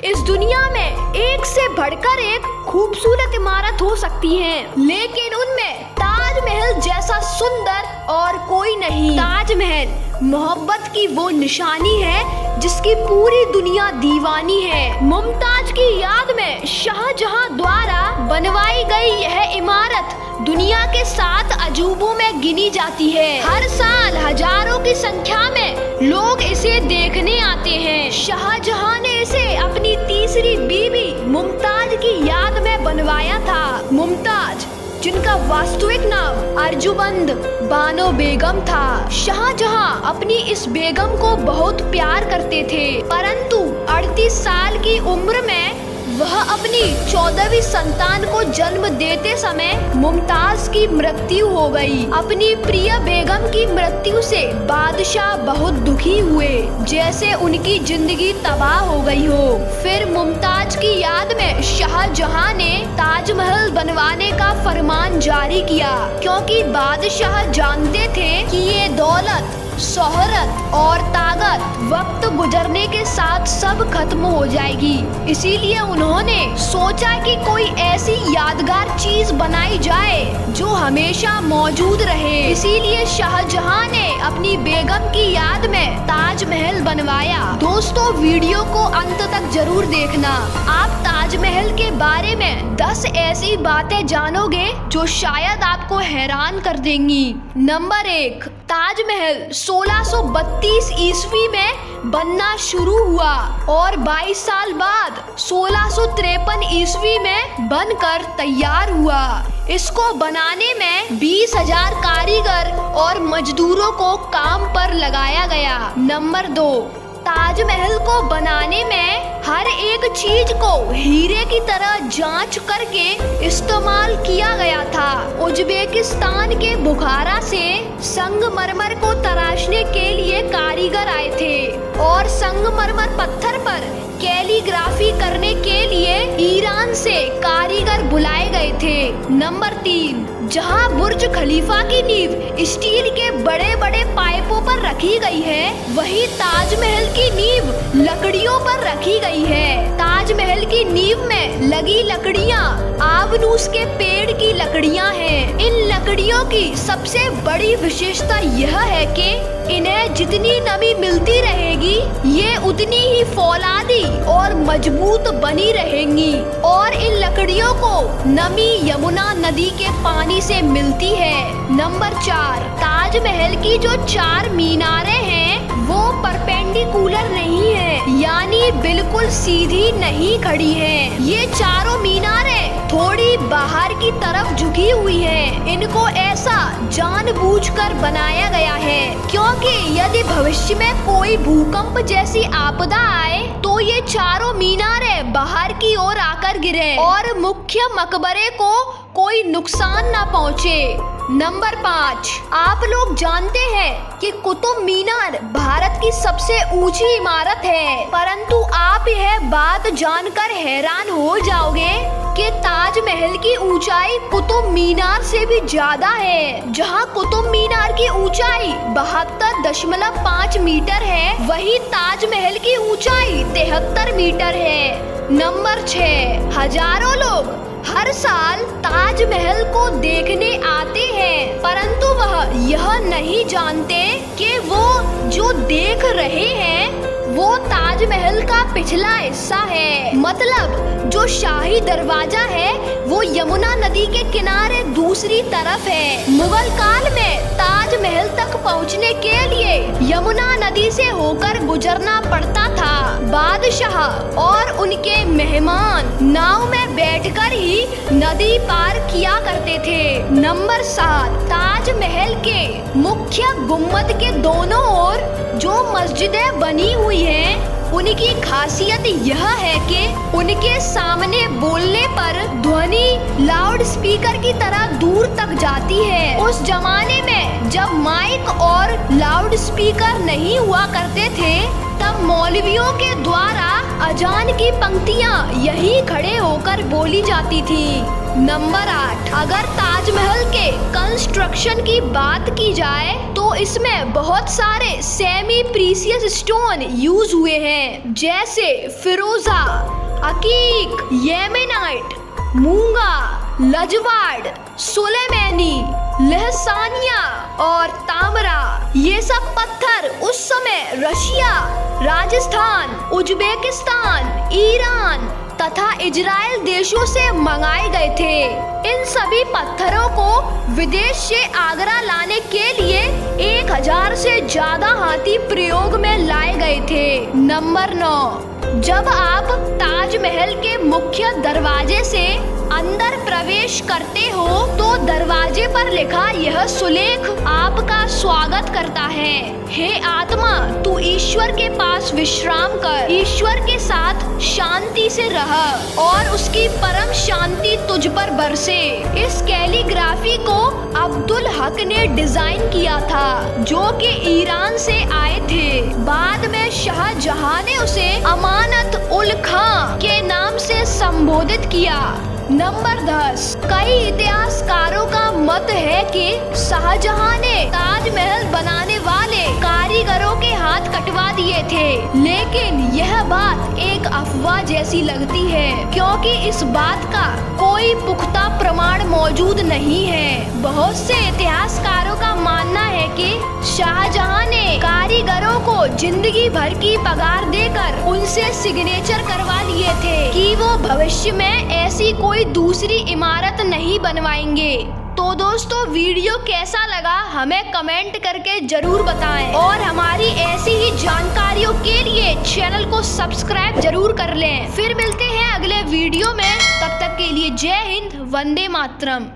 इस दुनिया में एक से बढ़कर एक खूबसूरत इमारत हो सकती है, लेकिन उनमें ताजमहल जैसा सुंदर और कोई नहीं। ताजमहल मोहब्बत की वो निशानी है जिसकी पूरी दुनिया दीवानी है। मुमताज की याद में शाहजहां द्वारा बनवाई गई यह इमारत दुनिया के 7 अजूबों में गिनी जाती है। हर साल हजारों की संख्या में लोग इसे देखने आते हैं। शाहजहां ने इसे अपनी तीसरी बीवी मुमताज की याद में बनवाया था। मुमताज, जिनका वास्तविक नाम अर्जुमंद बानो बेगम था, शाहजहां अपनी इस बेगम को बहुत प्यार करते थे, परंतु 38 साल की उम्र में वह अपनी 14वीं संतान को जन्म देते समय मुमताज की मृत्यु हो गई। अपनी प्रिय बेगम की मृत्यु से बादशाह बहुत दुखी हुए, जैसे उनकी जिंदगी तबाह हो गई हो। फिर मुमताज की याद में शाहजहां ने ताजमहल बनवाने का फरमान जारी किया, क्योंकि बादशाह जानते थे कि ये दौलत, शोहरत और ताकत वक्त गुजरने के साथ सब खत्म हो जाएगी। इसीलिए उन्होंने सोचा कि कोई ऐसी यादगार चीज बनाई जाए जो हमेशा मौजूद रहे। इसीलिए शाहजहां ने अपनी बेगम की याद में ताजमहल बनवाया। दोस्तों, वीडियो को अंत तक जरूर देखना। आप ताजमहल के बारे में 10 ऐसी बातें जानोगे जो शायद आपको हैरान कर देंगी। नंबर 1, ताजमहल 1632 ईस्वी में बनना शुरू हुआ और 22 साल बाद 1653 ईस्वी में बनकर तैयार हुआ। इसको बनाने में 20,000 कारीगर और मजदूरों को काम पर लगाया गया। नंबर 2, ताजमहल को बनाने में हर एक चीज को हीरे की तरह जांच करके इस्तेमाल किया गया था। उज्बेकिस्तान के बुखारा से संगमरमर को तराशने के लिए कारीगर आए थे और संगमरमर पत्थर पर कैलीग्राफी करने के लिए ईरान से कारीगर बुलाए गए थे। नंबर 3, जहां बुर्ज खलीफा की नींव स्टील के बड़े बड़े पाइपों पर रखी गई है, वहीं ताजमहल की नींव लकड़ियों पर रखी गई है। ताजमहल की नींव में लगी लकड़ियां आबनूस के पेड़ की लकड़ियां हैं। इन लकड़ियों की सबसे बड़ी विशेषता यह है कि इन्हें जितनी नमी मिलती रहेगी, ये उतनी ही फौलादी और मजबूत बनी रहेंगी। और इन लकड़ियों को नमी यमुना नदी के पानी से मिलती है। नंबर 4, ताजमहल की जो 4 मीनारें हैं वो परपेंडिकुलर नहीं है, यानी बिल्कुल सीधी नहीं खड़ी है। ये चारों मीनारें थोड़ी बाहर की तरफ झुकी हुई है। इनको ऐसा जानबूझकर बनाया गया है क्योंकि यदि भविष्य में कोई भूकंप जैसी आपदा आए तो ये चारों मीनारें बाहर की ओर आकर गिरे और मुख्य मकबरे को कोई नुकसान ना पहुँचे। नंबर 5, आप लोग जानते हैं कि कुतुब मीनार भारत की सबसे ऊंची इमारत है, परंतु आप यह बात जानकर हैरान हो जाओगे कि ताजमहल की ऊंचाई कुतुब मीनार से भी ज्यादा है। जहां कुतुब मीनार की ऊंचाई 72.5 मीटर है, वहीं ताजमहल की ऊंचाई 73 मीटर है। नंबर 6, हजारों लोग हर साल ताजमहल को देखने आते हैं, परंतु वह यह नहीं जानते कि वो जो देख रहे हैं वो ताजमहल का पिछला हिस्सा है। मतलब जो शाही दरवाजा है वो यमुना नदी के किनारे दूसरी तरफ है। मुगल काल में ताजमहल तक पहुंचने के लिए यमुना नदी से होकर गुजरना पड़ता था। बादशाह और उनके मेहमान नाव में बैठकर ही नदी पार किया करते थे। नंबर 7, ताजमहल के मुख्य गुम्बद के दोनों ओर जो मस्जिदें बनी हुई हैं, उनकी खासियत यह है कि उनके सामने बोलने पर ध्वनि लाउड स्पीकर की तरह दूर तक जाती है। उस जमाने में जब माइक और लाउड स्पीकर नहीं हुआ करते थे, तब मौलवियों के द्वारा अजान की पंक्तियां यहीं खड़े होकर बोली जाती थी। नंबर 8, अगर ताजमहल के कंस्ट्रक्शन की बात की जाए तो इसमें बहुत सारे सेमी प्रीशियस स्टोन यूज हुए हैं, जैसे फिरोजा, अकीक, येमेनाइट, मूंगा, लजवाड़, सुलेमानी, लहसानिया और तामरा। ये सब पत्थर उस समय रशिया, राजस्थान, उज्बेकिस्तान, ईरान तथा इजराइल देशों से मंगाए गए थे। इन सभी पत्थरों को विदेश से आगरा लाने के लिए 1000 से ज्यादा हाथी प्रयोग में लाए गए थे। नंबर 9, जब आप ताजमहल के मुख्य दरवाजे से अंदर प्रवेश करते हो तो दरवाजे पर लिखा यह सुलेख आपका स्वागत करता है। हे आत्मा, तू ईश्वर के पास विश्राम कर, ईश्वर के साथ शांति से रह और उसकी परम शांति तुझ पर बरसे। इस कैलीग्राफी को अब्दुल हक ने डिजाइन किया था, जो कि ईरान से आए थे। बाद में शाहजहां ने उसे अमानत उल खां के नाम से संबोधित किया। नंबर 10, कई इतिहासकारों का मत है कि शाहजहां ने ताजमहल बनाने वाले कारीगरों के हाथ कटवा दिए थे, लेकिन यह बात एक अफवाह जैसी लगती है, क्योंकि इस बात का कोई पुख्ता प्रमाण मौजूद नहीं है। बहुत से इतिहासकारों का मानना है कि शाहजहां ने कारीगरों को जिंदगी भर की पगार देकर उनसे सिग्नेचर करवा लिए थे कि वो भविष्य में ऐसी कोई दूसरी इमारत नहीं बनवाएंगे। तो दोस्तों, वीडियो कैसा लगा हमें कमेंट करके जरूर बताएं और हमारी ऐसी ही जानकारियों के लिए चैनल को सब्सक्राइब जरूर कर लें। फिर मिलते हैं अगले वीडियो में, तब तक के लिए जय हिंद, वंदे मातरम।